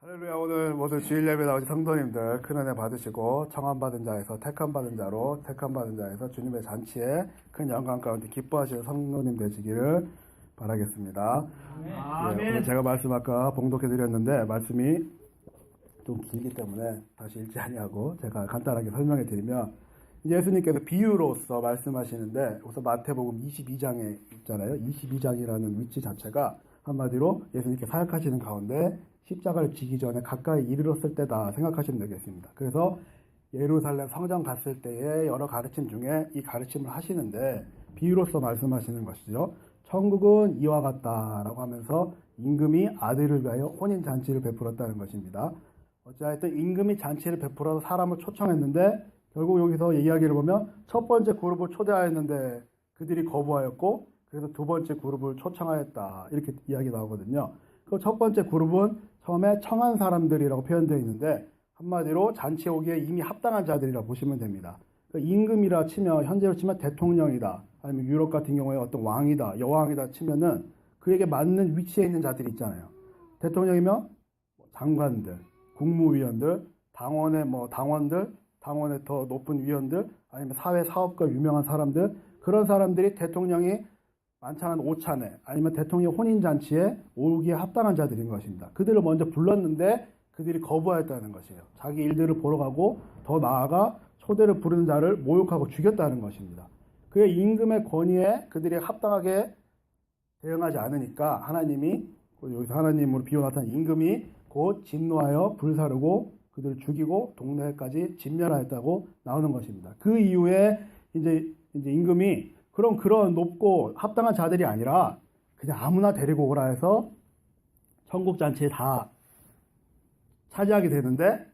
할렐루야. 오늘 모두 주일 예배 나오신 성도님들 큰 은혜 받으시고 청함받은 자에서 택함받은 자로 택함받은 자에서 주님의 잔치에 큰 영광 가운데 기뻐하시는 성도님 되시기를 바라겠습니다. 아멘. 제가 말씀 아까 봉독해 드렸는데 말씀이 좀 길기 때문에 다시 읽지 아니하고 제가 간단하게 설명해 드리면, 예수님께서 비유로서 말씀하시는데 우선 마태복음 22장에 있잖아요. 22장이라는 위치 자체가 한마디로 예수님께 사역하시는 가운데 십자가를 지기 전에 가까이 이르렀을 때다 생각하시면 되겠습니다. 그래서 예루살렘 성전 갔을 때의 여러 가르침 중에 이 가르침을 하시는데 비유로서 말씀하시는 것이죠. 천국은 이와 같다라고 하면서 임금이 아들을 위하여 혼인잔치를 베풀었다는 것입니다. 어찌하여튼 임금이 잔치를 베풀어서 사람을 초청했는데 결국 여기서 이야기를 보면 첫 번째 그룹을 초대하였는데 그들이 거부하였고, 그래서 두 번째 그룹을 초청하였다 이렇게 이야기 나오거든요. 그 첫 번째 그룹은 처음에 청한 사람들이라고 표현되어 있는데 한마디로 잔치에 오기에 이미 합당한 자들이라고 보시면 됩니다. 그 임금이라 치면 현재로 치면 대통령이다, 아니면 유럽 같은 경우에 어떤 왕이다, 여왕이다 치면은 그에게 맞는 위치에 있는 자들이 있잖아요. 대통령이면 장관들, 국무위원들, 당원의 당원들, 당원의 더 높은 위원들, 아니면 사회 사업가 유명한 사람들, 그런 사람들이 대통령이 만찬한 오찬에 아니면 대통령 혼인잔치에 오기에 합당한 자들인 것입니다. 그들을 먼저 불렀는데 그들이 거부하였다는 것이에요. 자기 일들을 보러 가고 더 나아가 초대를 부르는 자를 모욕하고 죽였다는 것입니다. 그의 임금의 권위에 그들이 합당하게 대응하지 않으니까 하나님이, 여기서 하나님으로 비유 나타난 임금이 곧 진노하여 불사르고 그들을 죽이고 동네까지 진멸하였다고 나오는 것입니다. 그 이후에 이제 임금이 그런 높고 합당한 자들이 아니라 그냥 아무나 데리고 오라 해서 천국잔치에 다 차지하게 되는데,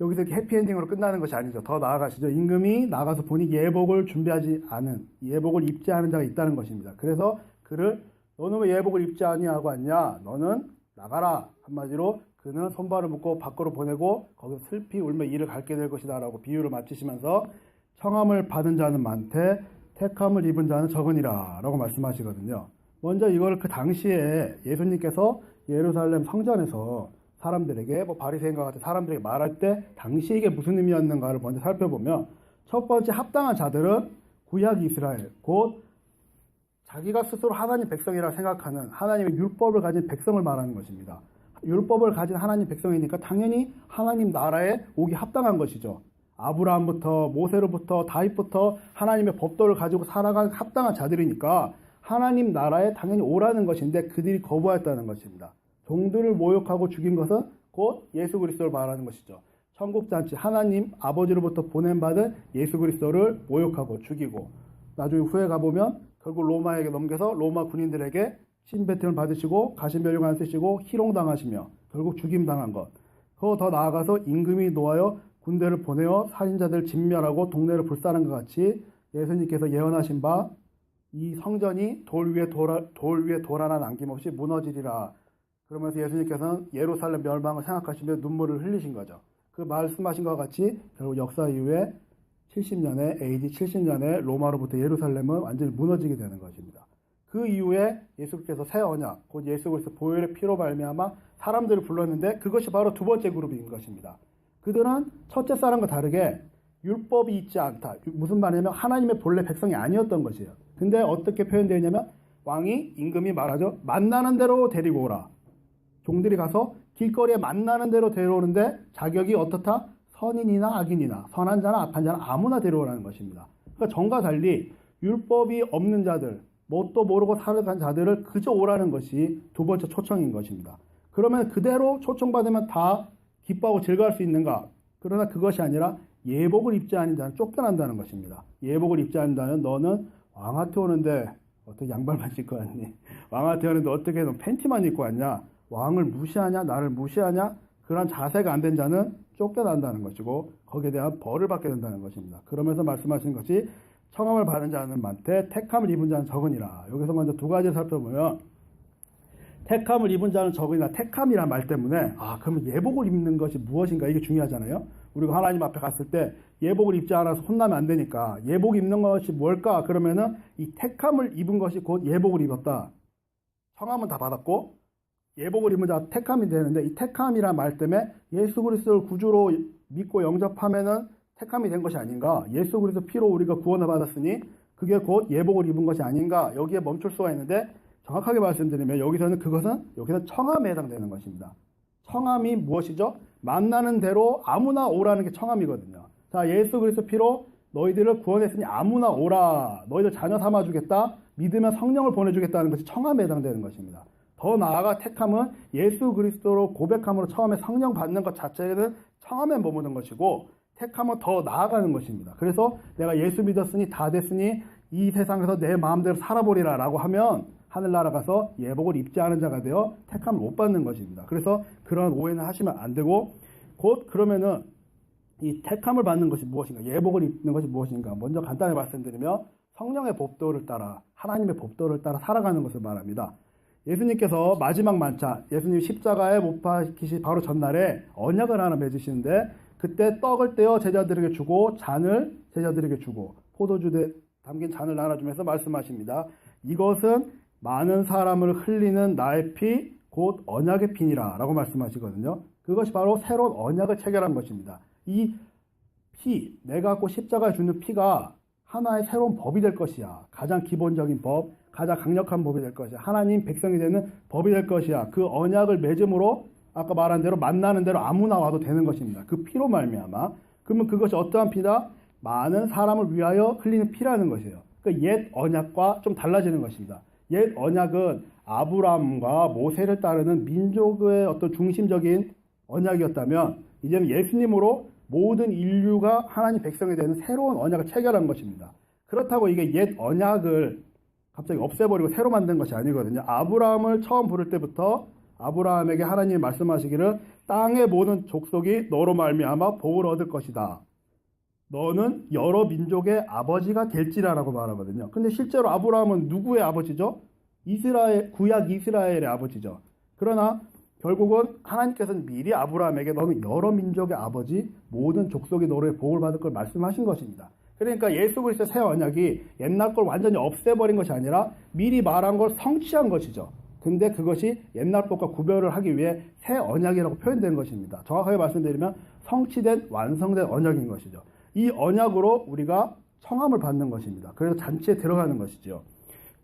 여기서 이렇게 해피엔딩으로 끝나는 것이 아니죠. 더 나아가시죠. 임금이 나가서 보니 예복을 준비하지 않은, 예복을 입지 않은 자가 있다는 것입니다. 그래서 그를 너는 왜 예복을 입지 아니하고 왔냐? 너는 나가라. 한마디로 그는 손발을 묶고 밖으로 보내고 거기서 슬피 울며 이를 갈게 될 것이다 라고 비유를 마치시면서 청함을 받은 자는 많되 택함을 입은 자는 적으니라 라고 말씀하시거든요. 먼저 이걸 그 당시에 예수님께서 예루살렘 성전에서 사람들에게, 바리새인과 같은 사람들에게 말할 때 당시에 이게 무슨 의미였는가를 먼저 살펴보면, 첫 번째 합당한 자들은 구약 이스라엘, 곧 자기가 스스로 하나님 백성이라 생각하는 하나님의 율법을 가진 백성을 말하는 것입니다. 율법을 가진 하나님 백성이니까 당연히 하나님 나라에 오기 합당한 것이죠. 아브라함부터 모세로부터 다윗부터 하나님의 법도를 가지고 살아간 합당한 자들이니까 하나님 나라에 당연히 오라는 것인데 그들이 거부하였다는 것입니다. 종들을 모욕하고 죽인 것은 곧 예수 그리스도를 말하는 것이죠. 천국잔치, 하나님 아버지로부터 보냄받은 예수 그리스도를 모욕하고 죽이고, 나중에 후에 가보면 결국 로마에게 넘겨서 로마 군인들에게 침뱉음을 받으시고 가시면류관 쓰시고 희롱당하시며 결국 죽임당한 것. 그거 더 나아가서 임금이 놓아여 군대를 보내어 살인자들을 진멸하고 동네를 불사른 것 같이 예수님께서 예언하신 바 이 성전이 돌 위에 돌 하나 남김없이 무너지리라. 그러면서 예수님께서는 예루살렘 멸망을 생각하시며 눈물을 흘리신 거죠. 그 말씀하신 것과 같이 결국 역사 이후에 70년에 AD 70년에 로마로부터 예루살렘은 완전히 무너지게 되는 것입니다. 그 이후에 예수께서 새 언약, 곧 예수 그리스도 보혈의 피로 말미암아 사람들을 불렀는데 그것이 바로 두 번째 그룹인 것입니다. 그들은 첫째 사람과 다르게 율법이 있지 않다. 무슨 말이냐면 하나님의 본래 백성이 아니었던 것이에요. 근데 어떻게 표현되어 있냐면 왕이, 임금이 말하죠. 만나는 대로 데리고 오라. 종들이 가서 길거리에 만나는 대로 데려오는데 자격이 어떻다? 선인이나 악인이나 선한 자나 악한 자나 아무나 데려오라는 것입니다. 그러니까 전과 달리 율법이 없는 자들, 뭣도 모르고 살아간 자들을 그저 오라는 것이 두 번째 초청인 것입니다. 그러면 그대로 초청받으면 다 기뻐하고 즐거워할 수 있는가? 그러나 그것이 아니라 예복을 입지 않은 자는 쫓겨난다는 것입니다. 예복을 입지 않는 자는 너는 왕한테 오는데 어떻게 양발만 신고 왔니? 왕한테 오는데 어떻게 너 팬티만 입고 왔냐? 왕을 무시하냐? 나를 무시하냐? 그런 자세가 안 된 자는 쫓겨난다는 것이고 거기에 대한 벌을 받게 된다는 것입니다. 그러면서 말씀하신 것이 청함을 받은 자는 많되 택함을 입은 자는 적으니라. 여기서 먼저 두 가지를 살펴보면, 택함을 입은 자는 적으니라, 택함이란 말 때문에 그러면 예복을 입는 것이 무엇인가, 이게 중요하잖아요. 우리가 하나님 앞에 갔을 때 예복을 입지 않아서 혼나면 안 되니까 예복 입는 것이 뭘까? 그러면은 이 택함을 입은 것이 곧 예복을 입었다. 청함은 다 받았고 예복을 입은 자가 택함이 되는데 이 택함이란 말 때문에 예수 그리스도를 구주로 믿고 영접하면은 택함이 된 것이 아닌가? 예수 그리스도 피로 우리가 구원을 받았으니 그게 곧 예복을 입은 것이 아닌가? 여기에 멈출 수가 있는데 정확하게 말씀드리면 여기서는 여기서 청함에 해당되는 것입니다. 청함이 무엇이죠? 만나는 대로 아무나 오라는 게 청함이거든요. 자, 예수 그리스도 피로 너희들을 구원했으니 아무나 오라. 너희들 자녀 삼아주겠다. 믿으면 성령을 보내주겠다는 것이 청함에 해당되는 것입니다. 더 나아가 택함은 예수 그리스도로 고백함으로 처음에 성령 받는 것 자체는 청함에 머무는 것이고 택함은 더 나아가는 것입니다. 그래서 내가 예수 믿었으니 다 됐으니 이 세상에서 내 마음대로 살아보리라 라고 하면 하늘나라 가서 예복을 입지 않은 자가 되어 택함을 못 받는 것입니다. 그래서 그런 오해는 하시면 안 되고 곧 그러면은 이 택함을 받는 것이 무엇인가, 예복을 입는 것이 무엇인가 먼저 간단히 말씀드리면 성령의 법도를 따라 하나님의 법도를 따라 살아가는 것을 말합니다. 예수님께서 마지막 만찬, 예수님 십자가에 못 박히시 바로 전날에 언약을 하나 맺으시는데 그때 떡을 떼어 제자들에게 주고 잔을 제자들에게 주고 포도주에 담긴 잔을 나눠주면서 말씀하십니다. 이것은 많은 사람을 흘리는 나의 피, 곧 언약의 피니라 라고 말씀하시거든요. 그것이 바로 새로운 언약을 체결한 것입니다. 이 피, 내가 갖고 십자가에 주는 피가 하나의 새로운 법이 될 것이야. 가장 기본적인 법, 가장 강력한 법이 될 것이야. 하나님 백성이 되는 법이 될 것이야. 그 언약을 맺음으로 아까 말한 대로 만나는 대로 아무나 와도 되는 것입니다. 그 피로 말미암아. 그러면 그것이 어떠한 피다? 많은 사람을 위하여 흘리는 피라는 것이에요. 그 옛 언약과 좀 달라지는 것입니다. 옛 언약은 아브라함과 모세를 따르는 민족의 어떤 중심적인 언약이었다면 이제는 예수님으로 모든 인류가 하나님 백성이 되는 새로운 언약을 체결한 것입니다. 그렇다고 이게 옛 언약을 갑자기 없애버리고 새로 만든 것이 아니거든요. 아브라함을 처음 부를 때부터 아브라함에게 하나님이 말씀하시기를 땅의 모든 족속이 너로 말미암아 복을 얻을 것이다. 너는 여러 민족의 아버지가 될지라라고 말하거든요. 근데 실제로 아브라함은 누구의 아버지죠? 구약 이스라엘의 아버지죠. 그러나 결국은 하나님께서는 미리 아브라함에게 너는 여러 민족의 아버지, 모든 족속이 너로의 복을 받을 걸 말씀하신 것입니다. 그러니까 예수 그리스도의 새 언약이 옛날 걸 완전히 없애버린 것이 아니라 미리 말한 걸 성취한 것이죠. 근데 그것이 옛날 법과 구별을 하기 위해 새 언약이라고 표현된 것입니다. 정확하게 말씀드리면 성취된 완성된 언약인 것이죠. 이 언약으로 우리가 청함을 받는 것입니다. 그래서 잔치에 들어가는 것이죠.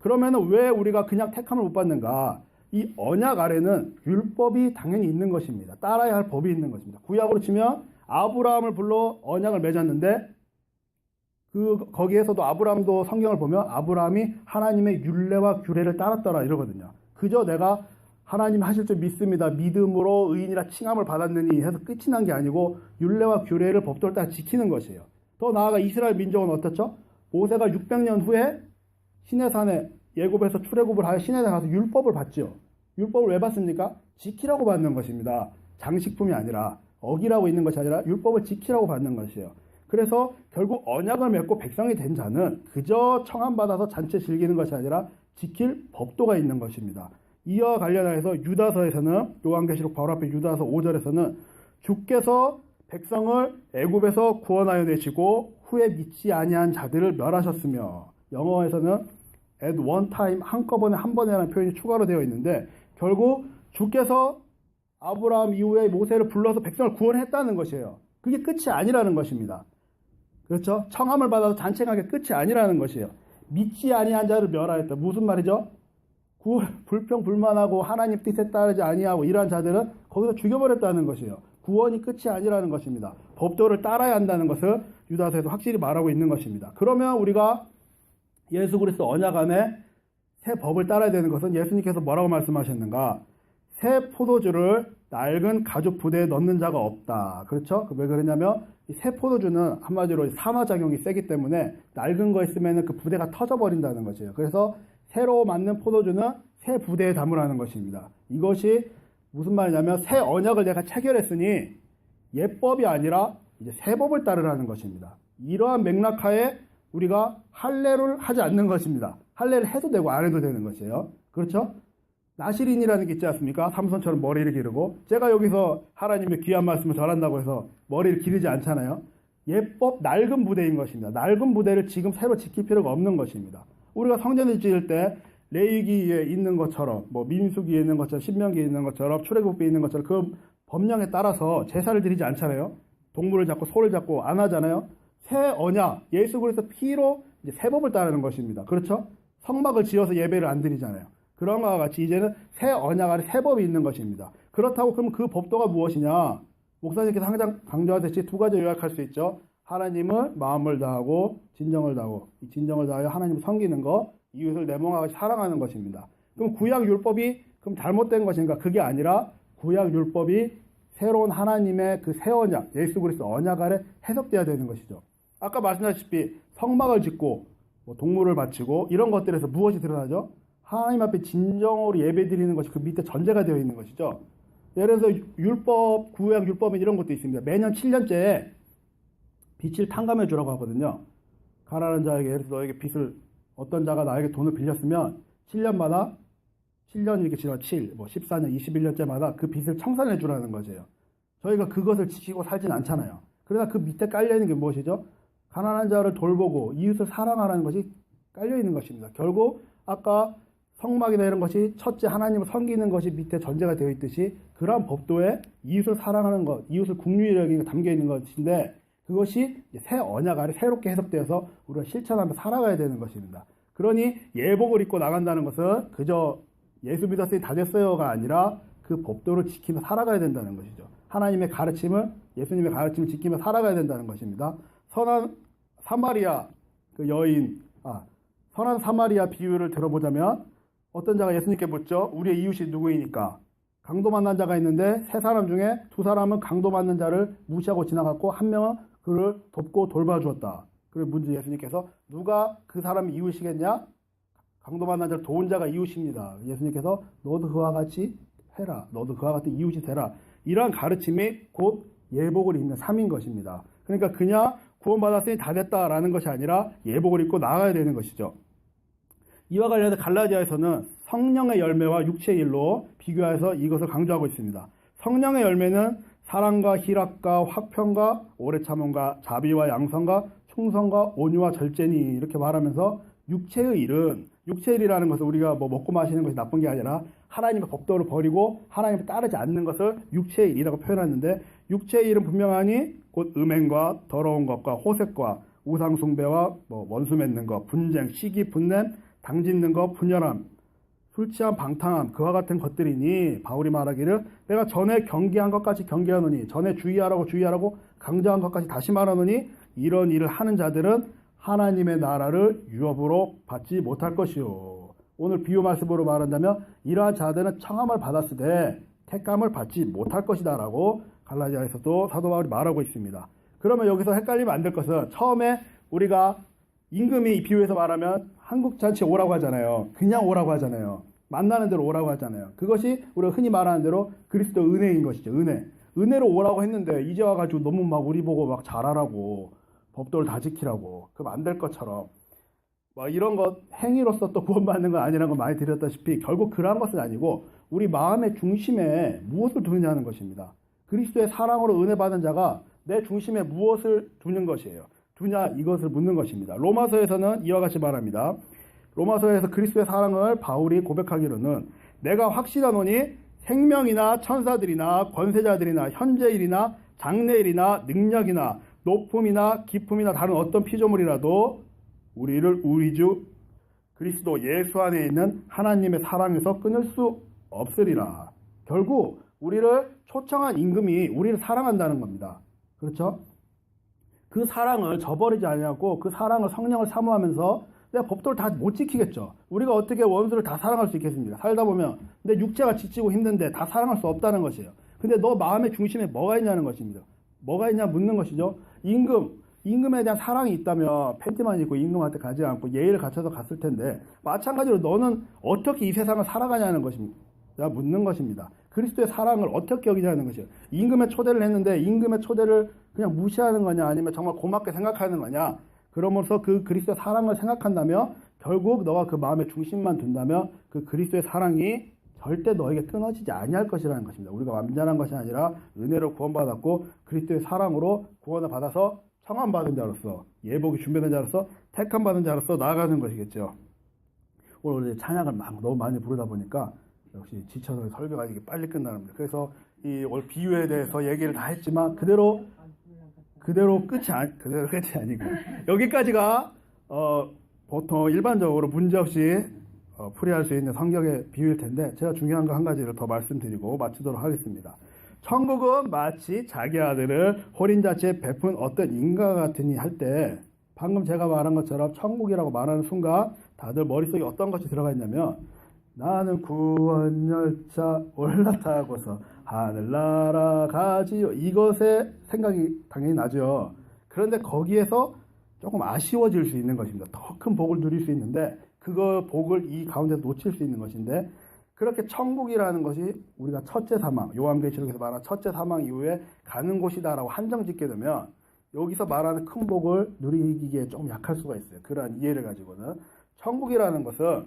그러면 왜 우리가 그냥 택함을 못 받는가? 이 언약 아래는 율법이 당연히 있는 것입니다. 따라야 할 법이 있는 것입니다. 구약으로 치면 아브라함을 불러 언약을 맺었는데 거기에서도 아브라함도 성경을 보면 아브라함이 하나님의 율례와 규례를 따랐더라 이러거든요. 그저 내가 하나님 하실 줄 믿습니다. 믿음으로 의인이라 칭함을 받았느니 해서 끝이 난 게 아니고 율례와 규례를 법도를 따라 지키는 것이에요. 더 나아가 이스라엘 민족은 어떻죠? 모세가 600년 후에 시내산에 예굽에서 출애굽을 하여 시내에 가서 율법을 받죠. 율법을 왜 받습니까? 지키라고 받는 것입니다. 장식품이 아니라 어기라고 있는 것이 아니라 율법을 지키라고 받는 것이에요. 그래서 결국 언약을 맺고 백성이 된 자는 그저 청함받아서 잔치 즐기는 것이 아니라 지킬 법도가 있는 것입니다. 이와 관련해서 유다서에서는 요한계시록 바로 앞에 유다서 5절에서는 주께서 백성을 애굽에서 구원하여 내시고 후에 믿지 아니한 자들을 멸하셨으며 영어에서는 at one time 한꺼번에 한 번이라는 표현이 추가로 되어 있는데 결국 주께서 아브라함 이후에 모세를 불러서 백성을 구원했다는 것이에요. 그게 끝이 아니라는 것입니다. 그렇죠? 청함을 받아서 잔치한 게 끝이 아니라는 것이에요. 믿지 아니한 자를 멸하였다. 무슨 말이죠? 불평불만하고 하나님 뜻에 따르지 아니하고 이러한 자들은 거기서 죽여버렸다는 것이에요. 구원이 끝이 아니라는 것입니다. 법도를 따라야 한다는 것을 유다서에서 확실히 말하고 있는 것입니다. 그러면 우리가 예수 그리스도 언약 안에 새 법을 따라야 되는 것은 예수님께서 뭐라고 말씀하셨는가? 새 포도주를 낡은 가죽 부대에 넣는 자가 없다. 그렇죠? 왜 그러냐면 이 새 포도주는 한마디로 산화작용이 세기 때문에 낡은 거 있으면 그 부대가 터져버린다는 것이에요. 그래서 새로 만든 포도주는 새 부대에 담으라는 것입니다. 이것이 무슨 말이냐면 새 언약을 내가 체결했으니 옛법이 아니라 이제 새 법을 따르라는 것입니다. 이러한 맥락하에 우리가 할례를 하지 않는 것입니다. 할례를 해도 되고 안 해도 되는 것이에요. 그렇죠? 나시린이라는 게 있지 않습니까? 삼손처럼 머리를 기르고 제가 여기서 하나님의 귀한 말씀을 전한다고 해서 머리를 기르지 않잖아요. 옛법 낡은 부대인 것입니다. 낡은 부대를 지금 새로 지킬 필요가 없는 것입니다. 우리가 성전을 지을 때 레위기에 있는 것처럼, 뭐 민수기에 있는 것처럼, 신명기에 있는 것처럼, 출애굽기에 있는 것처럼 그 법령에 따라서 제사를 드리지 않잖아요. 동물을 잡고 소를 잡고 안 하잖아요. 새 언약, 예수 그리스도 피로 이제 새 법을 따르는 것입니다. 그렇죠? 성막을 지어서 예배를 안 드리잖아요. 그런 것과 같이 이제는 새 언약 안에 새 법이 있는 것입니다. 그렇다고 그럼 그 법도가 무엇이냐? 목사님께서 항상 강조하듯이 두 가지 요약할 수 있죠. 하나님을 마음을 다하고 진정을 다하고, 이 진정을 다하여 하나님을 섬기는 것, 이웃을 내 몸과 같이 사랑하는 것입니다. 그럼 구약 율법이 그럼 잘못된 것인가? 그게 아니라 구약 율법이 새로운 하나님의 그 새 언약, 예수 그리스도 언약 아래 해석돼야 되는 것이죠. 아까 말씀하셨다시피 성막을 짓고 뭐 동물을 바치고 이런 것들에서 무엇이 드러나죠? 하나님 앞에 진정으로 예배드리는 것이 그 밑에 전제가 되어 있는 것이죠. 예를 들어서 율법, 구약 율법인 이런 것도 있습니다. 매년 7년째에 빚을 탕감해 주라고 하거든요. 가난한 자에게, 예를 들어서 너에게 빚을, 어떤 자가 나에게 돈을 빌렸으면 7년마다 7년 이렇게 지나면 7, 뭐 14년, 21년째마다 그 빚을 청산해 주라는 거죠. 저희가 그것을 지키고 살진 않잖아요. 그러나 그 밑에 깔려있는 게 무엇이죠? 가난한 자를 돌보고 이웃을 사랑하라는 것이 깔려있는 것입니다. 결국 아까 성막이나 이런 것이 첫째 하나님을 섬기는 것이 밑에 전제가 되어 있듯이 그러한 법도에 이웃을 사랑하는 것, 이웃을 국률이 여기는 게 담겨있는 것인데 그것이 새 언약 아래 새롭게 해석되어서 우리가 실천하며 살아가야 되는 것입니다. 그러니 예복을 입고 나간다는 것은 그저 예수 믿었으니 다 됐어요가 아니라 그 법도를 지키며 살아가야 된다는 것이죠. 하나님의 가르침을, 예수님의 가르침을 지키며 살아가야 된다는 것입니다. 선한 사마리아 그 여인, 선한 사마리아 비유를 들어보자면 어떤 자가 예수님께 묻죠. 우리의 이웃이 누구이니까? 강도 만난 자가 있는데 세 사람 중에 두 사람은 강도 맞는 자를 무시하고 지나갔고 한 명은 그를 돕고 돌봐주었다. 그리고 문제 예수님께서 누가 그 사람이 이웃이겠냐? 강도 만난 자를 도운 자가 이웃입니다. 예수님께서 너도 그와 같이 해라. 너도 그와 같은 이웃이 되라. 이러한 가르침이 곧 예복을 입는 삶인 것입니다. 그러니까 그냥 구원받았으니 다 됐다라는 것이 아니라 예복을 입고 나아가야 되는 것이죠. 이와 관련해서 갈라디아에서는 성령의 열매와 육체의 일로 비교해서 이것을 강조하고 있습니다. 성령의 열매는 사랑과 희락과 화평과 오래 참음과 자비와 양선과 충성과 온유와 절제니 이렇게 말하면서 육체의 일이라는 것은 우리가 뭐 먹고 마시는 것이 나쁜 게 아니라 하나님의 법도를 버리고 하나님을 따르지 않는 것을 육체의 일이라고 표현하는데 육체의 일은 분명하니 곧 음행과 더러운 것과 호색과 우상 숭배와 뭐 원수 맺는 것, 분쟁, 시기, 분냄, 당짓는 것, 분열함, 술 취함, 방탕함 그와 같은 것들이니 바울이 말하기를 내가 전에 경계한 것까지 경계하노니 전에 주의하라고 강조한 것까지 다시 말하노니 이런 일을 하는 자들은 하나님의 나라를 유업으로 받지 못할 것이요. 오늘 비유 말씀으로 말한다면 이러한 자들은 청함을 받았으되 택감을 받지 못할 것이다 라고 갈라디아에서도 사도 바울이 말하고 있습니다. 그러면 여기서 헷갈리면 안 될 것은 처음에 우리가 임금이 이 비유에서 말하면 한국 잔치에 오라고 하잖아요. 그냥 오라고 하잖아요. 만나는 대로 오라고 하잖아요. 그것이 우리가 흔히 말하는 대로 그리스도 은혜인 것이죠. 은혜로 오라고 했는데 이제 와가지고 너무 막 우리 보고 막 잘하라고 법도를 다 지키라고 그럼 안 될 것처럼 막 이런 것 행위로서 또 구원받는 건 아니라는 걸 많이 드렸다시피 결국 그러한 것은 아니고 우리 마음의 중심에 무엇을 두느냐는 것입니다. 그리스도의 사랑으로 은혜 받은 자가 내 중심에 무엇을 두는 것이에요. 두냐 이것을 묻는 것입니다. 로마서에서는 이와 같이 말합니다. 로마서에서 그리스도의 사랑을 바울이 고백하기로는 내가 확신하노니 생명이나 천사들이나 권세자들이나 현재일이나 장래일이나 능력이나 높음이나 깊음이나 다른 어떤 피조물이라도 우리를 우리 주 그리스도 예수 안에 있는 하나님의 사랑에서 끊을 수 없으리라. 결국 우리를 초청한 임금이 우리를 사랑한다는 겁니다. 그렇죠? 그 사랑을 저버리지 아니하고 그 사랑을 성령을 사모하면서 내가 법도를 다 못 지키겠죠. 우리가 어떻게 원수를 다 사랑할 수 있겠습니까? 살다 보면 내 육체가 지치고 힘든데 다 사랑할 수 없다는 것이에요. 근데 너 마음의 중심에 뭐가 있냐는 것입니다. 뭐가 있냐 묻는 것이죠. 임금에 대한 사랑이 있다면 팬티만 입고 임금한테 가지 않고 예의를 갖춰서 갔을 텐데 마찬가지로 너는 어떻게 이 세상을 살아가냐는 것입니다. 묻는 것입니다. 그리스도의 사랑을 어떻게 여기냐는 것이에요. 임금의 초대를 했는데 임금의 초대를 그냥 무시하는 거냐 아니면 정말 고맙게 생각하는 거냐. 그러면서 그 그리스도의 사랑을 생각한다면 결국 너가 그 마음의 중심만 둔다면 그 그리스도의 사랑이 절대 너에게 끊어지지 아니할 것이라는 것입니다. 우리가 완전한 것이 아니라 은혜로 구원받았고 그리스도의 사랑으로 구원을 받아서 청함받은 자로서 예복이 준비된 자로서 택함받은 자로서 나아가는 것이겠죠. 오늘 찬양을 너무 많이 부르다 보니까 역시 지쳐서 설교가 이게 빨리 끝나는 겁니다. 그래서 이 오늘 비유에 대해서 얘기를 다 했지만 그대로 끝이 아니고 여기까지가 보통 일반적으로 문제없이 풀이할 수 있는 성경의 비유일 텐데 제가 중요한 거 한 가지를 더 말씀드리고 마치도록 하겠습니다. 천국은 마치 자기 아들을 혼인잔치에 베푼 어떤 인과 같으니 할 때 방금 제가 말한 것처럼 천국이라고 말하는 순간 다들 머릿속에 어떤 것이 들어가 있냐면 나는 구원열차 올라타고서 하늘나라 가지요. 이것에 생각이 당연히 나죠. 그런데 거기에서 조금 아쉬워질 수 있는 것입니다. 더 큰 복을 누릴 수 있는데 그거 복을 이 가운데 놓칠 수 있는 것인데 그렇게 천국이라는 것이 우리가 첫째 사망, 요한계시록에서 말하는 첫째 사망 이후에 가는 곳이다라고 한정 짓게 되면 여기서 말하는 큰 복을 누리기에 조금 약할 수가 있어요. 그러한 이해를 가지고는 천국이라는 것은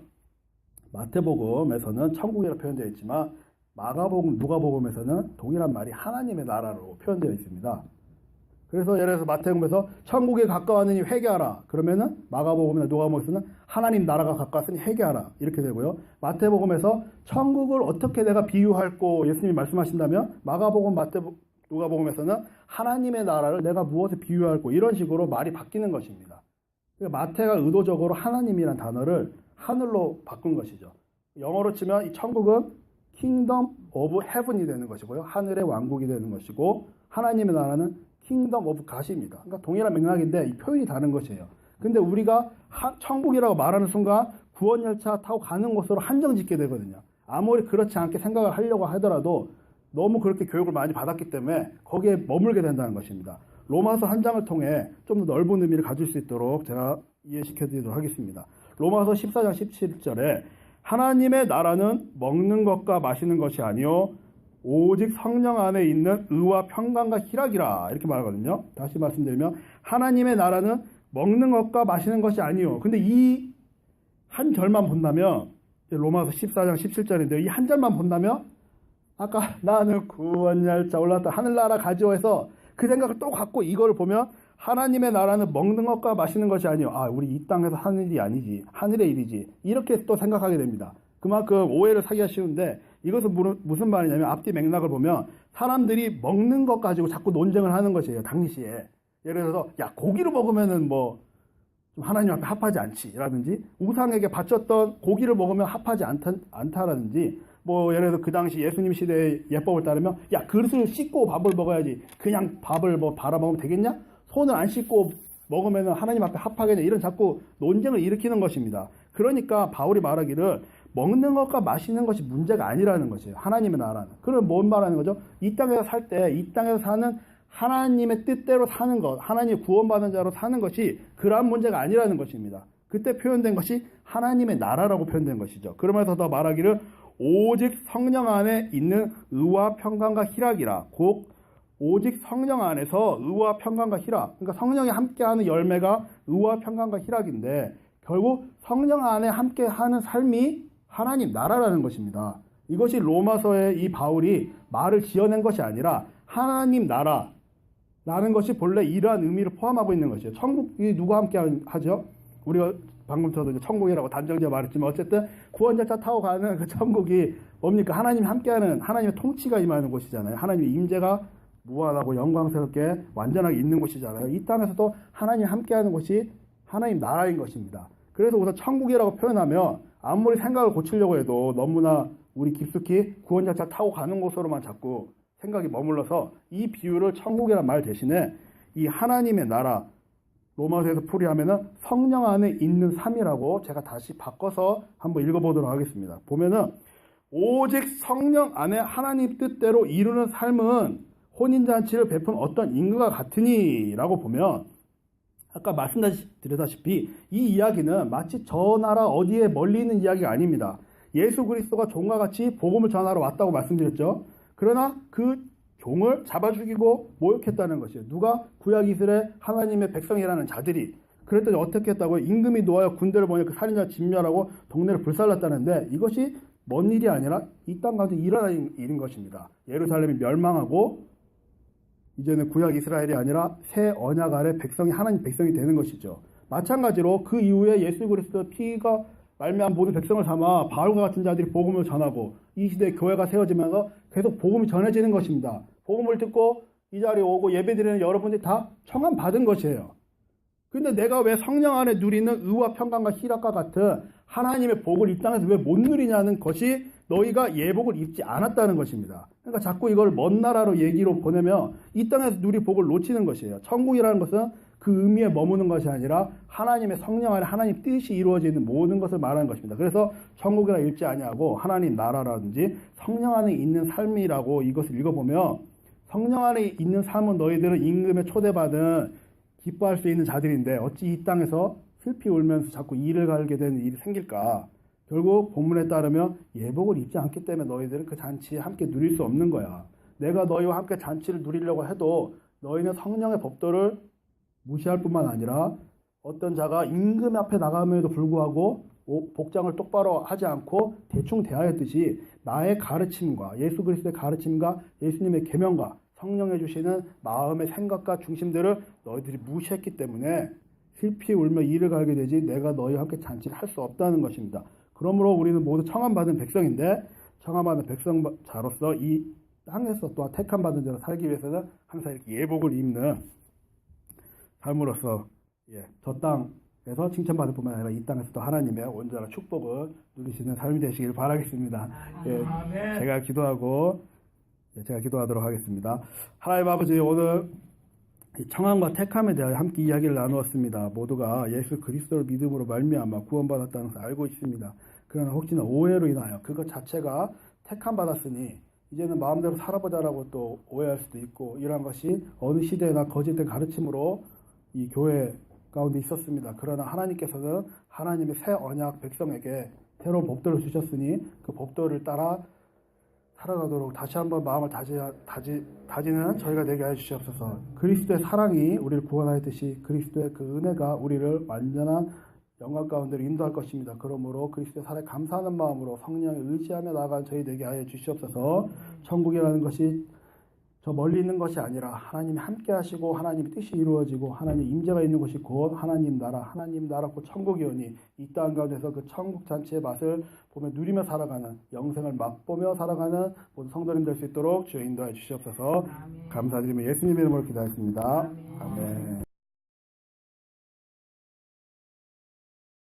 마태복음에서는 천국이라고 표현되어 있지만 마가복음, 누가복음에서는 동일한 말이 하나님의 나라로 표현되어 있습니다. 그래서 예를 들어서 마태복음에서 천국에 가까웠으니 회개하라. 그러면은 마가복음이나 누가복음에서는 하나님 나라가 가까웠으니 회개하라. 이렇게 되고요. 마태복음에서 천국을 어떻게 내가 비유할고 예수님이 말씀하신다면 마가복음, 누가복음에서는 하나님의 나라를 내가 무엇에 비유할고 이런 식으로 말이 바뀌는 것입니다. 그러니까 마태가 의도적으로 하나님이라는 단어를 하늘로 바꾼 것이죠. 영어로 치면 이 천국은 Kingdom of Heaven이 되는 것이고요. 하늘의 왕국이 되는 것이고 하나님의 나라는 Kingdom of God입니다. 그러니까 동일한 맥락인데 이 표현이 다른 것이에요. 근데 우리가 천국이라고 말하는 순간 구원열차 타고 가는 곳으로 한정 짓게 되거든요. 아무리 그렇지 않게 생각을 하려고 하더라도 너무 그렇게 교육을 많이 받았기 때문에 거기에 머물게 된다는 것입니다. 로마서 한 장을 통해 좀 더 넓은 의미를 가질 수 있도록 제가 이해시켜 드리도록 하겠습니다. 로마서 14장 17절에 하나님의 나라는 먹는 것과 마시는 것이 아니요 오직 성령 안에 있는 의와 평강과 희락이라 이렇게 말하거든요. 다시 말씀드리면 하나님의 나라는 먹는 것과 마시는 것이 아니요. 근데 이 한 절만 본다면 로마서 14장 17절인데 이 한 절만 본다면 아까 나는 구원열차 올라왔다 하늘나라 가지요 해서 그 생각을 또 갖고 이걸 보면 하나님의 나라는 먹는 것과 마시는 것이 아니요. 아, 우리 이 땅에서 하는 일이 아니지. 하늘의 일이지. 이렇게 또 생각하게 됩니다. 그만큼 오해를 사기가 쉬운데 이것은 무슨 말이냐면 앞뒤 맥락을 보면 사람들이 먹는 것 가지고 자꾸 논쟁을 하는 것이에요. 당시에. 예를 들어서 야 고기를 먹으면은 뭐 좀 하나님 앞에 합하지 않지 라든지 우상에게 바쳤던 고기를 먹으면 합하지 않다라든지 뭐 예를 들어 그 당시 예수님 시대의 예법을 따르면 야 그릇을 씻고 밥을 먹어야지 그냥 밥을 뭐 바라 먹으면 되겠냐? 손을 안 씻고 먹으면 하나님 앞에 합하겠냐? 이런 자꾸 논쟁을 일으키는 것입니다. 그러니까 바울이 말하기를 먹는 것과 마시는 것이 문제가 아니라는 것이에요. 하나님의 나라는. 그럼 뭔 말하는 거죠? 이 땅에서 살 때 이 땅에서 사는 하나님의 뜻대로 사는 것, 하나님의 구원받은 자로 사는 것이 그러한 문제가 아니라는 것입니다. 그때 표현된 것이 하나님의 나라라고 표현된 것이죠. 그러면서 더 말하기를 오직 성령 안에 있는 의와 평강과 희락이라. 곧 오직 성령 안에서 의와 평강과 희락. 그러니까 성령이 함께하는 열매가 의와 평강과 희락인데 결국 성령 안에 함께하는 삶이 하나님 나라라는 것입니다. 이것이 로마서의 이 바울이 말을 지어낸 것이 아니라 하나님 나라라는 것이 본래 이러한 의미를 포함하고 있는 것이에요. 천국이 누가 함께 하죠? 우리가 방금 저도 이제 천국이라고 단정지어 말했지만 어쨌든 구원열차 타고 가는 그 천국이 뭡니까? 하나님이 함께하는 하나님의 통치가 임하는 곳이잖아요. 하나님의 임재가 무한하고 영광스럽게 완전하게 있는 곳이잖아요. 이 땅에서도 하나님 함께하는 곳이 하나님 나라인 것입니다. 그래서 우선 천국이라고 표현하면 아무리 생각을 고치려고 해도 너무나 우리 깊숙이 구원열차 타고 가는 곳으로만 자꾸 생각이 머물러서 이 비유를 천국이라는 말 대신에 이 하나님의 나라 로마서에서 풀이하면은 성령 안에 있는 삶이라고 제가 다시 바꿔서 한번 읽어보도록 하겠습니다. 보면은 오직 성령 안에 하나님 뜻대로 이루는 삶은 혼인잔치를 베푼 어떤 인과 같으니 라고 보면 아까 말씀드렸다시피 이 이야기는 마치 저 나라 어디에 멀리 있는 이야기가 아닙니다. 예수 그리스도가 종과 같이 복음을 전하러 왔다고 말씀드렸죠. 그러나 그 종을 잡아 죽이고 모욕했다는 것이에요. 누가? 구약 이스라엘 하나님의 백성이라는 자들이. 그랬더니 어떻게 했다고요? 임금이 놓아여 군대를 보내 그 살인자 진멸하고 동네를 불살랐다는데 이것이 먼 일이 아니라 이 땅 가운데 일어난 일인 것입니다. 예루살렘이 멸망하고 이제는 구약 이스라엘이 아니라 새 언약 아래 백성이 하나님 백성이 되는 것이죠. 마찬가지로 그 이후에 예수 그리스도의 피가 말미암아 모든 백성을 삼아 바울과 같은 자들이 복음을 전하고 이 시대에 교회가 세워지면서 계속 복음이 전해지는 것입니다. 복음을 듣고 이 자리에 오고 예배드리는 여러분들이 다 청함 받은 것이에요. 근데 내가 왜 성령 안에 누리는 의와 평강과 희락과 같은 하나님의 복을 이 땅에서 왜 못 누리냐는 것이 너희가 예복을 입지 않았다는 것입니다. 그러니까 자꾸 이걸 먼 나라로 얘기로 보내면 이 땅에서 누리 복을 놓치는 것이에요. 천국이라는 것은 그 의미에 머무는 것이 아니라 하나님의 성령 안에 하나님 뜻이 이루어지는 모든 것을 말하는 것입니다. 그래서 천국이라 읽지 아니하고 하나님 나라라든지 성령 안에 있는 삶이라고 이것을 읽어보면 성령 안에 있는 삶은 너희들은 임금에 초대받은 기뻐할 수 있는 자들인데 어찌 이 땅에서 슬피 울면서 자꾸 이를 갈게 되는 일이 생길까? 결국 본문에 따르면 예복을 입지 않기 때문에 너희들은 그 잔치에 함께 누릴 수 없는 거야. 내가 너희와 함께 잔치를 누리려고 해도 너희는 성령의 법도를 무시할 뿐만 아니라 어떤 자가 임금 앞에 나감에도 불구하고 복장을 똑바로 하지 않고 대충 대하였듯이 나의 가르침과 예수 그리스도의 가르침과 예수님의 계명과 성령해 주시는 마음의 생각과 중심들을 너희들이 무시했기 때문에 슬피 울며 이를 갈게 되지 내가 너희와 함께 잔치를 할 수 없다는 것입니다. 그러므로 우리는 모두 청함받은 백성인데 청함받은 백성자로서 이 땅에서 또한 택함받은 자로 살기 위해서는 항상 이렇게 예복을 입는 삶으로서 저 땅에서 칭찬받을 뿐만 아니라 이 땅에서도 하나님의 온전한 축복을 누리시는 삶이 되시길 바라겠습니다. 제가 기도하도록 하겠습니다. 하나님 아버지, 오늘 청함과 택함에 대하여 함께 이야기를 나누었습니다. 모두가 예수 그리스도를 믿음으로 말미암아 구원받았다는 것을 알고 있습니다. 그러나 혹시나 오해로 인하여 그것 자체가 택함 받았으니 이제는 마음대로 살아보자라고 또 오해할 수도 있고, 이러한 것이 어느 시대나 거짓된 가르침으로 이 교회 가운데 있었습니다. 그러나 하나님께서는 하나님의 새 언약 백성에게 새로운 법도를 주셨으니 그 법도를 따라 살아가도록 다시 한번 마음을 다지는 저희가 되게 해주시옵소서. 그리스도의 사랑이 우리를 구원하였듯이 그리스도의 그 은혜가 우리를 완전한 영광 가운데로 인도할 것입니다. 그러므로 그리스도의 사랑에 감사하는 마음으로 성령에 의지하며 나아간 저희 되게 하여 주시옵소서. 천국이라는 것이 저 멀리 있는 것이 아니라 하나님이 함께 하시고 하나님의 뜻이 이루어지고 하나님의 임재가 있는 것이 곧 하나님 나라 곧 천국이오니 이 땅 가운데서 그 천국 잔치의 맛을 보며 누리며 살아가는, 영생을 맛보며 살아가는 모든 성도님 될 수 있도록 주여 인도해 주시옵소서. 감사드리며 예수님의 이름으로 기도하겠습니다. 아멘.